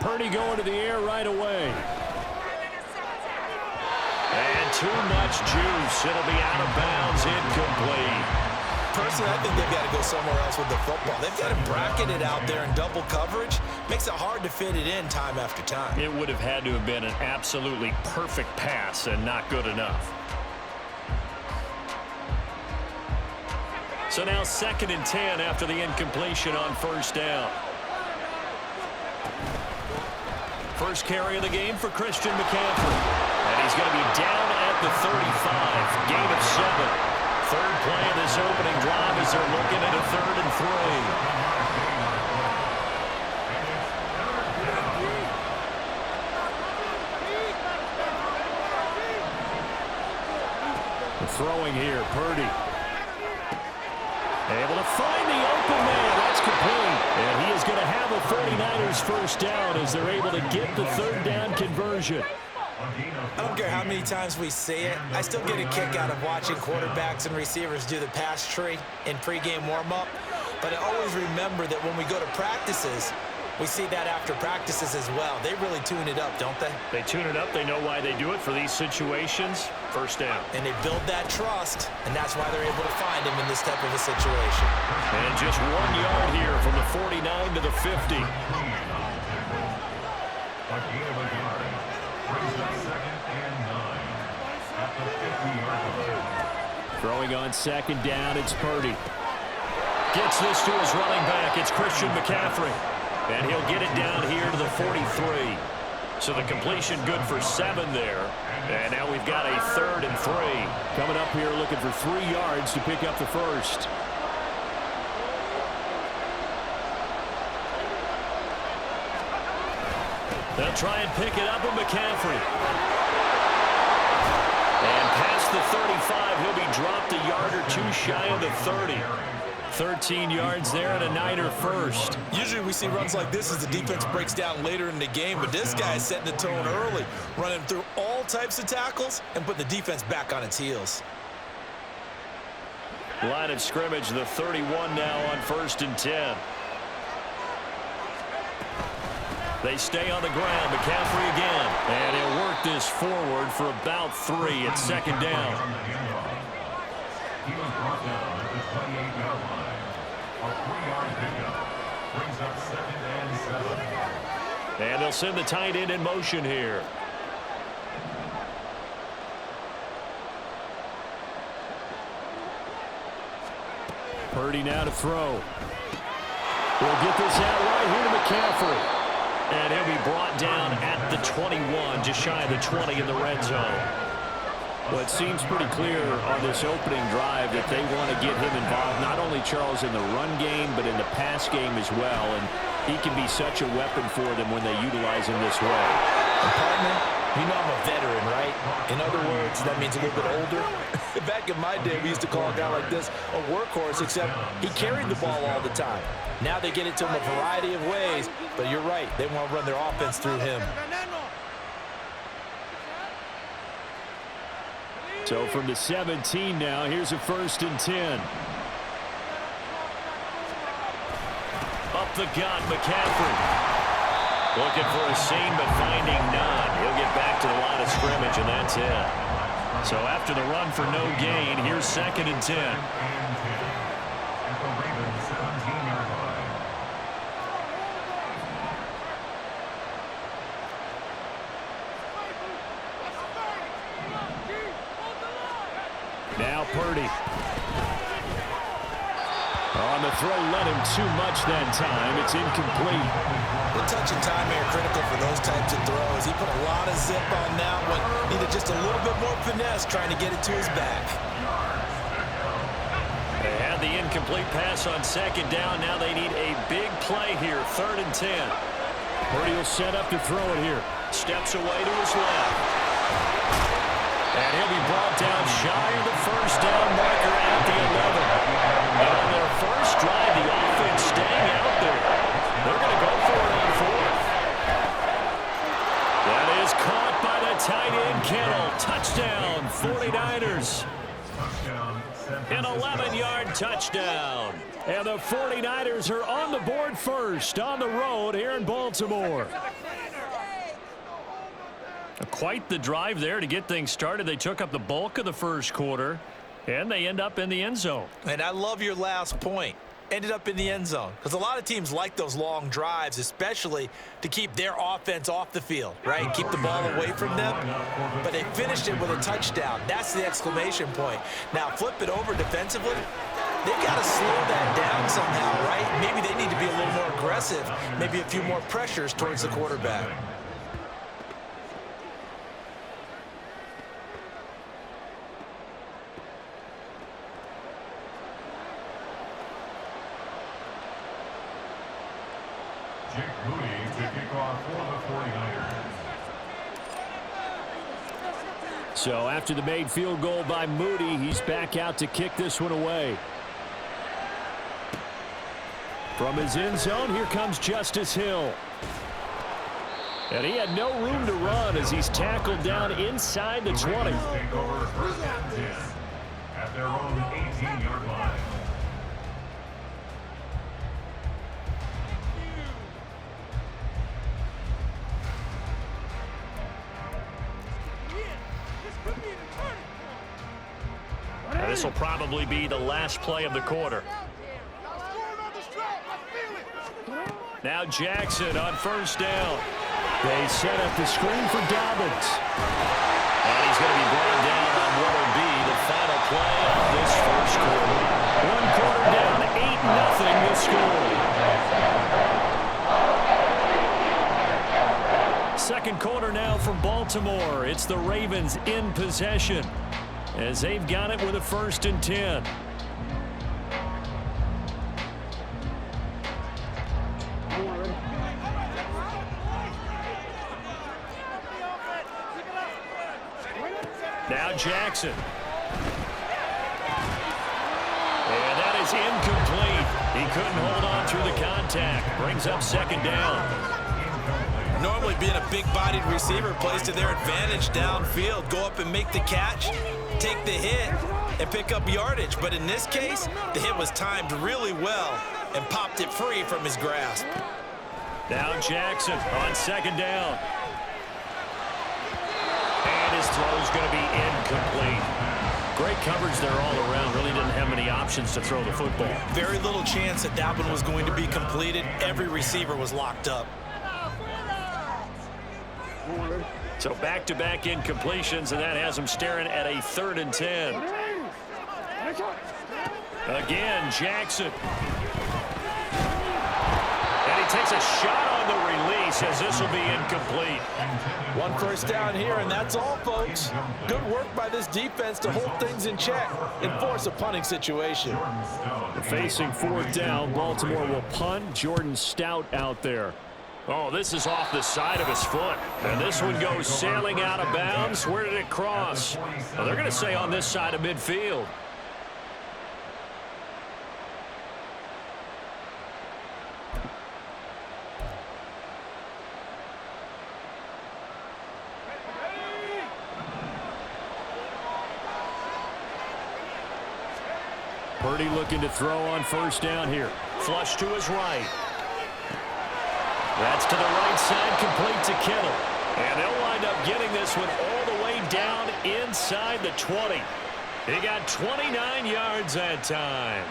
Purdy going to the air right away. And too much juice. It'll be out of bounds, incomplete. Personally, I think they've got to go somewhere else with the football. They've got to bracket it out there in double coverage. Makes it hard to fit it in time after time. It would have had to have been an absolutely perfect pass and not good enough. So now 2nd and 10 after the incompletion on first down. First carry of the game for Christian McCaffrey. And he's going to be down at the 35. Gain of 7. Third play of this opening drive as they're looking at a 3rd and 3. Throwing here, Purdy. Able to find the open man. That's complete. And he is going to have a 49ers first down as they're able to get the 3rd down conversion. I don't care how many times we see it. I still get a kick out of watching quarterbacks and receivers do the pass tree in pregame warm-up. But I always remember that when we go to practices, we see that after practices as well. They really tune it up, don't they? They tune it up. They know why they do it for these situations. First down. And they build that trust, and that's why they're able to find him in this type of a situation. And just 1 yard here from the 49 to the 50. Throwing on 2nd down, it's Purdy. Gets this to his running back. It's Christian McCaffrey. And he'll get it down here to the 43. So the completion good for 7 there. And now we've got a 3rd and 3. Coming up here looking for 3 yards to pick up the first. They'll try and pick it up with McCaffrey. And past the 35, he'll be dropped a yard or 2 shy of the 30. 13 yards there and a Niner first. Usually we see runs like this as the defense breaks down later in the game, but this guy is setting the tone early, running through all types of tackles and putting the defense back on its heels. Line of scrimmage, the 31 now on 1st and 10. They stay on the ground. McCaffrey again. And he'll work this forward for about 3 at 2nd down. He was brought down at the 28-yard line. A 3-yard pickup brings up 2nd and 7. And they'll send the tight end in motion here. Purdy now to throw. We'll get this out right here to McCaffrey. And he'll be brought down at the 21, just shy of the 20 in the red zone. Well, it seems pretty clear on this opening drive that they want to get him involved, not only, Charles, in the run game, but in the pass game as well. And he can be such a weapon for them when they utilize him this way. And partner, you know I'm a veteran, right? In other words, that means a little bit older. Back in my day, we used to call a guy like this a workhorse, except he carried the ball all the time. Now they get it to him a variety of ways, but you're right. They want to run their offense through him. So from the 17 now, here's a 1st and 10. Up the gut, McCaffrey. Looking for a seam, but finding none. He'll get back to the line of scrimmage, and that's it. So after the run for no gain, here's 2nd and 10. Now Purdy. On the throw, let him too much that time. It's incomplete. The touch and time here critical for those types of throws. He put a lot of zip on that one. Needed just a little bit more finesse trying to get it to his back. They had the incomplete pass on 2nd down. Now they need a big play here. 3rd and 10. Purdy will set up to throw it here. Steps away to his left. And he'll be brought down shy of the first down marker at the 11. And on their first drive, the offense staying out there. They're going to go for it on 4th. That is caught by the tight end, Kittle. Touchdown, 49ers. An 11-yard touchdown. And the 49ers are on the board first on the road here in Baltimore. Quite the drive there to get things started. They took up the bulk of the first quarter, and they end up in the end zone. And I love your last point. Ended up in the end zone. Because a lot of teams like those long drives, especially to keep their offense off the field, right? Keep the ball away from them. But they finished it with a touchdown. That's the exclamation point. Now, flip it over defensively. They've got to slow that down somehow, right? Maybe they need to be a little more aggressive. Maybe a few more pressures towards the quarterback. Moody to kick off for the 49ers. So after the made field goal by Moody, he's back out to kick this one away. From his end zone, here comes Justice Hill. And he had no room to run as he's tackled down inside the 20. Take over first and 10 at their own 18-yard line. This will probably be the last play of the quarter. Now Jackson on first down. They set up the screen for Dobbins. And he's going to be brought down on what will be the final play of this first quarter. One quarter down, 8-0 the score. Second quarter now from Baltimore. It's the Ravens in possession, as they've got it with a 1st and 10. Now Jackson. And that is incomplete. He couldn't hold on through the contact. Brings up 2nd down. Normally being a big-bodied receiver plays to their advantage downfield. Go up and make the catch, take the hit, and pick up yardage. But in this case, the hit was timed really well and popped it free from his grasp. Now Jackson on 2nd down. And his throw is going to be incomplete. Great coverage there all around. Really didn't have many options to throw the football. Very little chance that that one was going to be completed. Every receiver was locked up. So back-to-back incompletions, and that has him staring at a 3rd and 10. Again, Jackson. And he takes a shot on the release, as this will be incomplete. 1 first down here, and that's all, folks. Good work by this defense to hold things in check and force a punting situation. Facing 4th down, Baltimore will punt. Jordan Stout out there. Oh, this is off the side of his foot. And this one goes sailing out of bounds. Where did it cross? Well, they're going to say on this side of midfield. Purdy looking to throw on 1st down here. Flush to his right. That's to the right side, complete to Kittle. And they'll wind up getting this one all the way down inside the 20. He got 29 yards that time.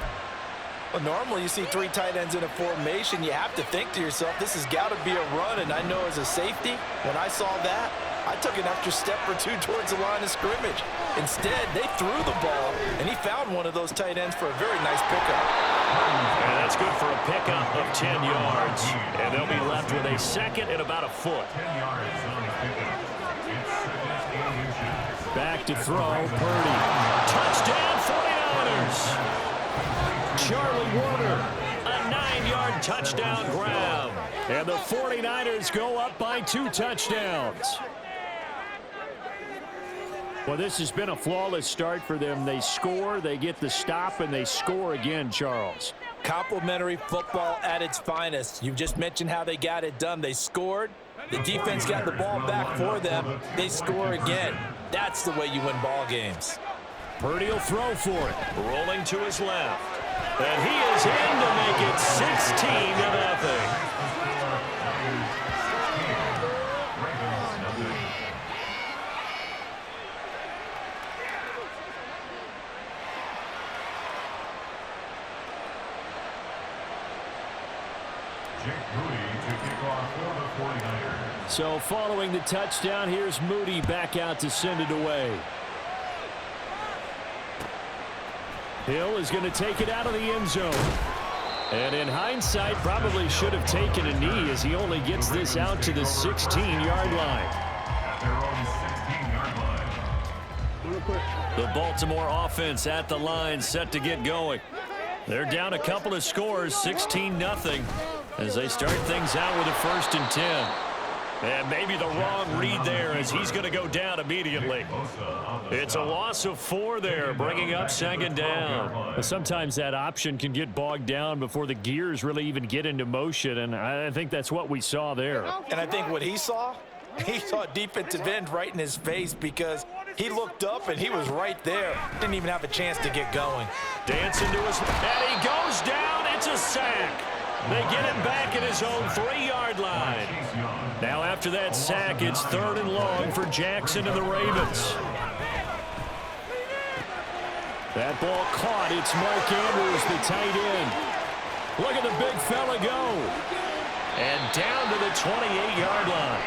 Well, normally you see 3 tight ends in a formation. You have to think to yourself, this has got to be a run. And I know as a safety, when I saw that, I took an extra step or 2 towards the line of scrimmage. Instead, they threw the ball, and he found one of those tight ends for a very nice pickup. And that's good for a pickup of 10 yards. And they'll be left with a 2nd and about a foot. 10 yards on the pickup. It's 2nd and inches. Back to throw, Purdy. Touchdown, 49ers. Charlie Warner, a 9-yard touchdown grab. And the 49ers go up by 2 touchdowns. Well, this has been a flawless start for them. They score, they get the stop, and they score again, Charles. Complimentary football at its finest. You just mentioned how they got it done. They scored. The defense got the ball back for them. They score again. That's the way you win ball games. Purdy will throw for it. Rolling to his left. And he is in to make it 16-0. So following the touchdown, here's Moody back out to send it away. Hill is going to take it out of the end zone. And in hindsight, probably should have taken a knee as he only gets this out to the 16-yard line. At their own 16-yard line. The Baltimore offense at the line, set to get going. They're down a couple of scores, 16-0, as they start things out with a 1st and 10. And maybe the wrong read there as he's going to go down immediately. It's a loss of 4 there, bringing up 2nd down. Sometimes that option can get bogged down before the gears really even get into motion, and I think that's what we saw there. And I think what he saw defensive end right in his face because he looked up and he was right there. Didn't even have a chance to get going. Dancing to his, and he goes down. It's a sack. They get him back at his own 3-yard line. Now after that sack, it's 3rd and long for Jackson and the Ravens. That ball caught. It's Mark Andrews, the tight end. Look at the big fella go. And down to the 28-yard line.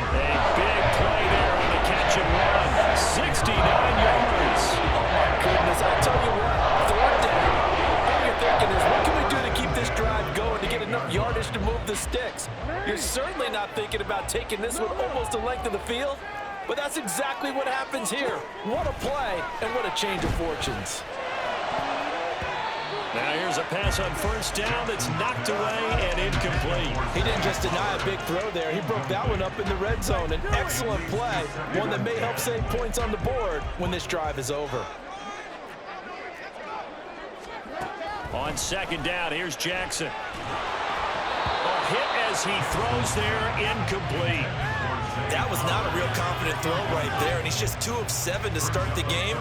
A big play there on the catch and run. 69 yards. Oh, my goodness. I'll tell you what, 4th down. All you're thinking is, what can we do to keep this drive going to get enough yardage to move the sticks? You're certainly not thinking about taking this one almost the length of the field, but that's exactly what happens here. What a play and what a change of fortunes. Now here's a pass on 1st down that's knocked away and incomplete. He didn't just deny a big throw there. He broke that one up in the red zone. An excellent play, one that may help save points on the board when this drive is over. On 2nd down, here's Jackson. A hit as he throws there, incomplete. That was not a real confident throw right there, and he's just 2 of 7 to start the game.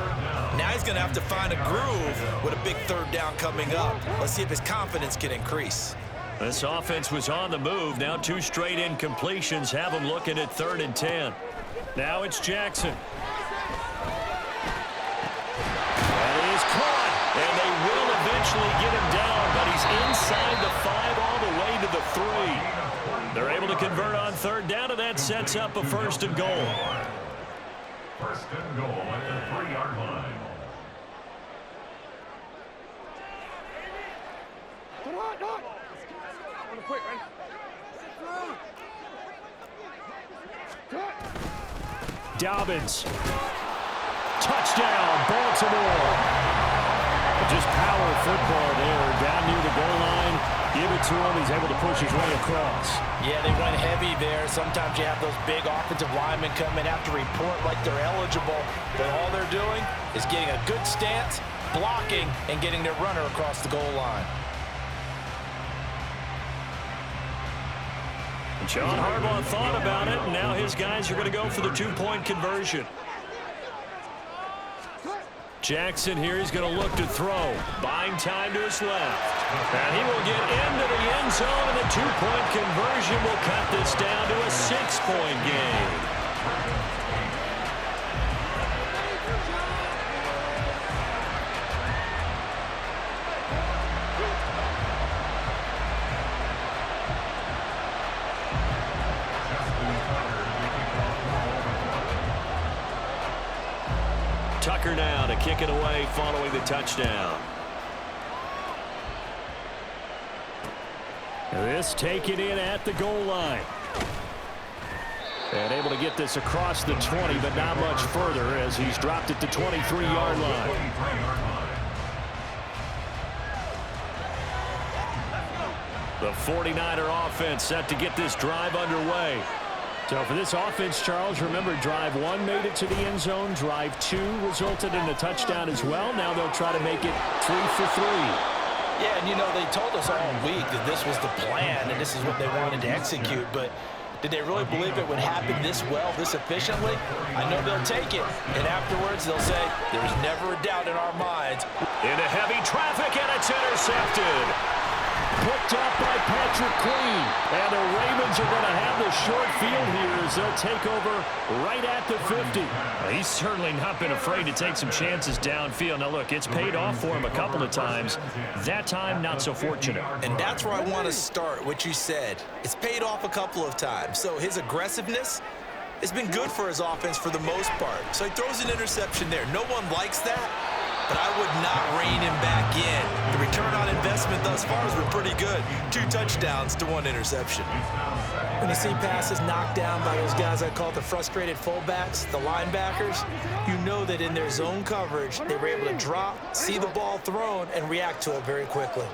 Now he's going to have to find a groove with a big 3rd down coming up. Let's see if his confidence can increase. This offense was on the move. Now 2 straight incompletions have him looking at 3rd and 10. Now it's Jackson. That is caught, and they will eventually get him down, but he's inside the 5 all the way to the 3. They're able to convert on 3rd down, and that sets up a 1st and goal. 1st and goal at the 3-yard line. Dobbins. Touchdown, Baltimore. Just power football there, down near the goal line. Give it to him. He's able to push his way across. Yeah, they went heavy there. Sometimes you have those big offensive linemen come in, have to report like they're eligible, but all they're doing is getting a good stance, blocking, and getting their runner across the goal line. And John Harbaugh thought about it, and now his guys are going to go for the 2-point conversion. Jackson here, he's going to look to throw. Buying time to his left. And he will get into the end zone, and the 2-point conversion will cut this down to a 6-point game. Tucker now to kick it away following the touchdown. This taken in at the goal line. And able to get this across the 20, but not much further as he's dropped it to 23-yard line. The 49er offense set to get this drive underway. So for this offense, Charles, remember, drive 1 made it to the end zone. Drive 2 resulted in a touchdown as well. Now they'll try to make it 3 for 3. Yeah, and you know, they told us all week that this was the plan and this is what they wanted to execute, but did they really believe it would happen this well, this efficiently? I know they'll take it, and afterwards they'll say, there's never a doubt in our minds. Into heavy traffic, and it's intercepted. Picked up by Patrick Queen. And the Ravens are going to have the short field here as they'll take over right at the 50. He's certainly not been afraid to take some chances downfield. Now, look, it's paid off for him a couple of times. That time, not so fortunate. And that's where I want to start, what you said. It's paid off a couple of times. So his aggressiveness has been good for his offense for the most part. So he throws an interception there. No one likes that. But I would not rein him back in. The return on investment thus far has been pretty good. 2 touchdowns to 1 interception. When you see passes knocked down by those guys I call the frustrated fullbacks, the linebackers, you know that in their zone coverage, they were able to drop, see the ball thrown, and react to it very quickly.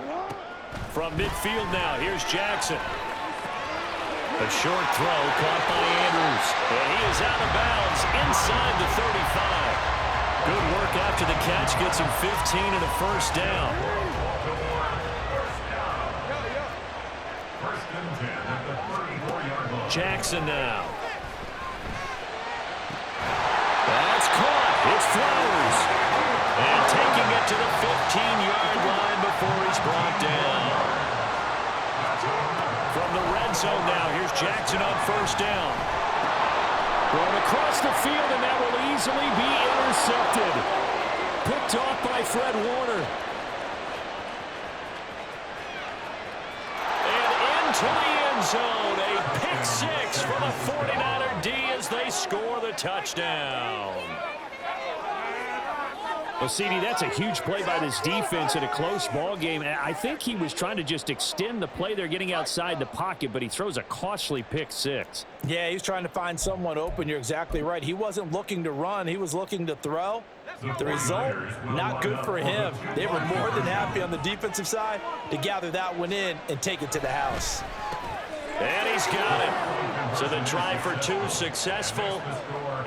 From midfield now, here's Jackson. A short throw caught by Andrews. And he is out of bounds inside the 35. Good work after the catch, gets him 15 and a first down. Jackson now. That's caught. It's Flowers. And taking it to the 15-yard line before he's brought down. From the red zone now, here's Jackson on first down. Going across the field, and that will easily be intercepted. Picked off by Fred Warner. And into the end zone. A pick 6 for the 49er D as they score the touchdown. Well, CD, that's a huge play by this defense in a close ball game. I think he was trying to just extend the play. They're getting outside the pocket, but he throws a costly pick 6. Yeah, he's trying to find someone open. You're exactly right. He wasn't looking to run. He was looking to throw. The result, not good for him. They were more than happy on the defensive side to gather that one in and take it to the house. And he's got it. So the try for 2 successful.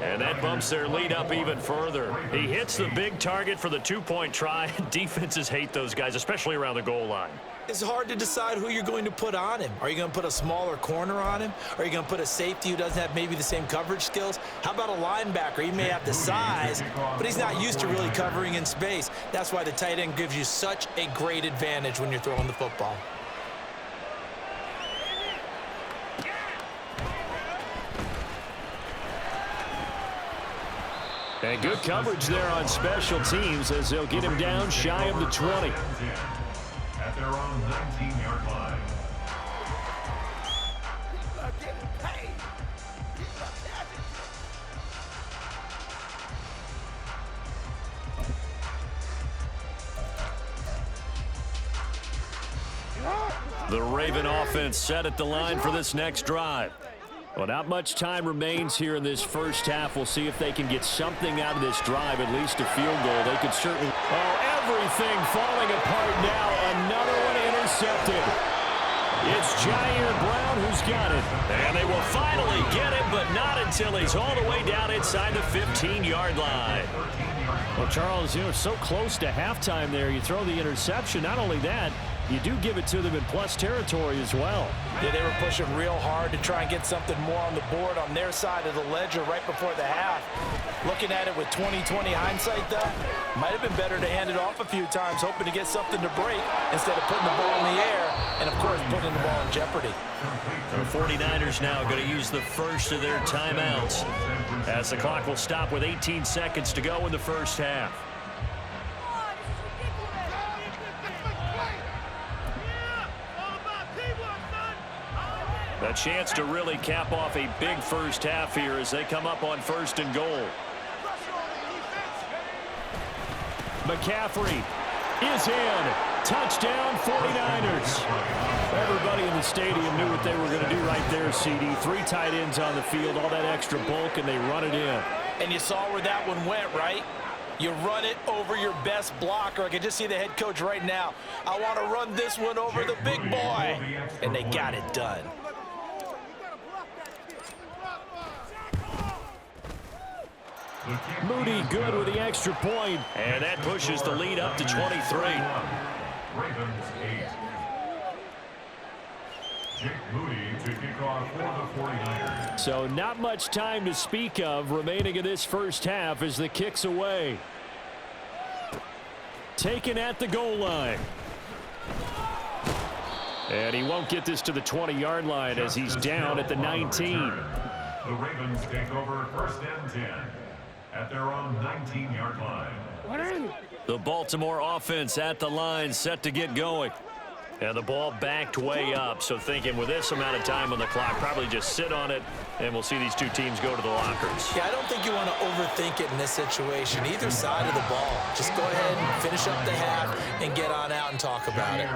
And that bumps their lead up even further. He hits the big target for the 2-point try. Defenses hate those guys, especially around the goal line. It's hard to decide who you're going to put on him. Are you going to put a smaller corner on him? Are you going to put a safety who doesn't have maybe the same coverage skills? How about a linebacker? He may have the size, but he's not used to really covering in space. That's why the tight end gives you such a great advantage when you're throwing the football. And good coverage there on special teams as they'll get him down shy of the 20. At their own 19-yard line. The Raven offense set at the line for this next drive. Well, not much time remains here in this first half. We'll see if they can get something out of this drive, at least a field goal. They could certainly... Oh, everything falling apart now. Another one intercepted. It's Jair Brown who's got it. And they will finally get it, but not until he's all the way down inside the 15-yard line. Well, Charles, you know, so close to halftime there. You throw the interception. Not only that, you do give it to them in plus territory as well. Yeah, they were pushing real hard to try and get something more on the board on their side of the ledger right before the half. Looking at it with 20/20 hindsight, though, might have been better to hand it off a few times, hoping to get something to break instead of putting the ball in the air and, of course, putting the ball in jeopardy. The 49ers now going to use the first of their timeouts as the clock will stop with 18 seconds to go in the first half. A chance to really cap off a big first half here as they come up on 1st and goal. McCaffrey is in. Touchdown 49ers. Everybody in the stadium knew what they were going to do right there, CD. 3 tight ends on the field, all that extra bulk, and they run it in. And you saw where that one went, right? You run it over your best blocker. I can just see the head coach right now. I want to run this one over the big boy. And they got it done. Moody good with the extra point, and that pushes the lead up to 23. Ravens 8. Jake Moody to kick off for the 49ers. So not much time to speak of remaining in this first half as the kick's away. taken at the goal line. And he won't get this to the 20-yard line as he's down at the 19. The Ravens take over 1st and 10 at their own 19-yard line. The Baltimore offense at the line, set to get going. And the ball backed way up, so thinking with this amount of time on the clock, probably just sit on it, and we'll see these two teams go to the lockers. Yeah, I don't think you want to overthink it in this situation. Either side of the ball. Just go ahead and finish up the half and get on out and talk about it.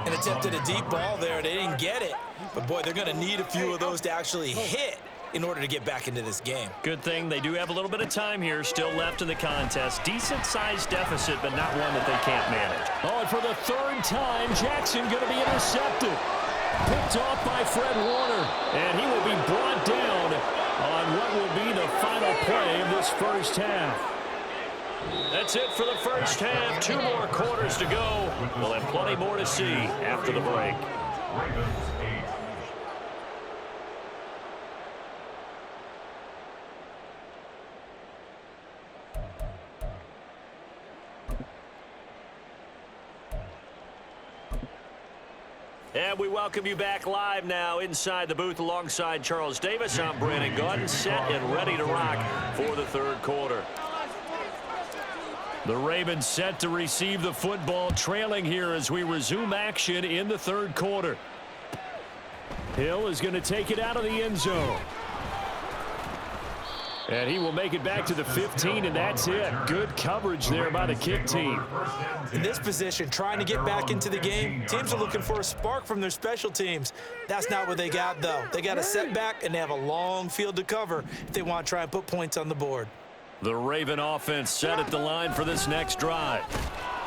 And attempted a deep ball there. They didn't get it. But, boy, they're going to need a few of those to actually hit in order to get back into this game. Good thing they do have a little bit of time here still left in the contest. Decent-sized deficit, but not one that they can't manage. Oh, and for the third time, Jackson going to be intercepted. Picked off by Fred Warner, and he will be brought down on what will be the final play of this first half. That's it for the first half. 2 more quarters to go. We'll have plenty more to see after the break. Ravens 8. And we welcome you back live now inside the booth alongside Charles Davis. I'm Brandon Gordon, set and ready to rock for the third quarter. The Ravens set to receive the football, trailing here as we resume action in the third quarter. Hill is going to take it out of the end zone. And he will make it back to the 15, and that's it. Good coverage there by the kick team. In this position, trying to get back into the game, teams are looking for a spark from their special teams. That's not what they got, though. They got a setback, and they have a long field to cover if they want to try and put points on the board. The Raven offense set at the line for this next drive.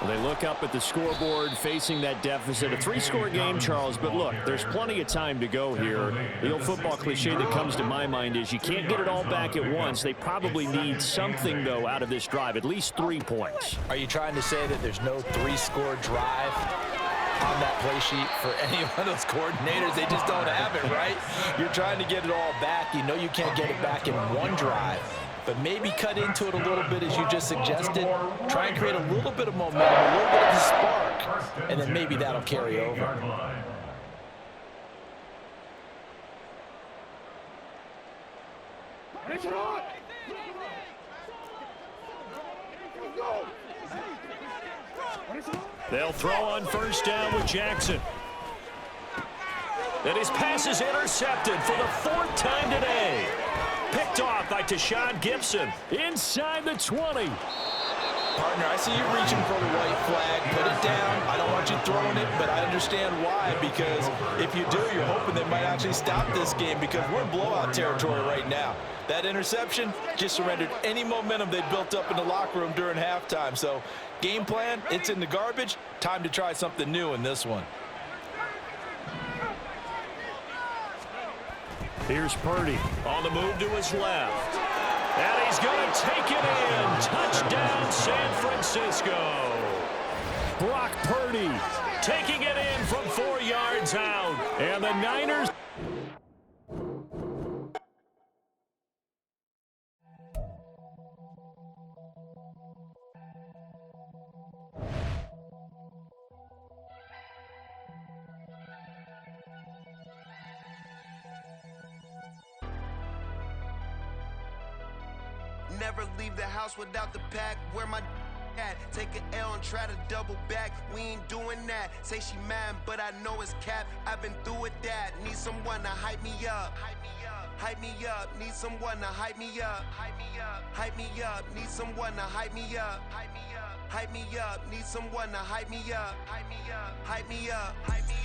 They look up at the scoreboard facing that deficit. A 3-score game, Charles, but look, there's plenty of time to go here. The old football cliche that comes to my mind is you can't get it all back at once. They probably need something, though, out of this drive, at least 3 points. Are you trying to say that there's no 3-score drive on that play sheet for any one of those coordinators? They just don't have it, right? You're trying to get it all back. You know you can't get it back in one drive. But maybe cut into it a little bit as you just suggested. Try and create a little bit of momentum, a little bit of a spark, and then maybe that'll carry over. They'll throw on first down with Jackson. And his pass is intercepted for the 4th time today. Picked off by Tashawn Gibson inside the 20. Partner, I see you reaching for the white flag. Put it down. I don't want you throwing it, but I understand why, because if you do, you're hoping they might actually stop this game because we're in blowout territory right now. That interception just surrendered any momentum they built up in the locker room during halftime. So game plan, it's in the garbage. Time to try something new in this one. Here's Purdy on the move to his left. And he's going to take it in. Touchdown, San Francisco. Brock Purdy taking it in from 4 yards out. And the Niners... Never leave the house without the pack. Where my at? Take an L and try to double back. We ain't doing that. Say she mad, but I know it's cap. I've been through with that. Need someone to hype me up. Hype me up. Hype me up. Need someone to hype me up. Hype me up. Hype me up. Need someone to hype me up. Hype me up. Hype me up. Need someone to hype me up. Hype me up. Hype me up. Hype me up.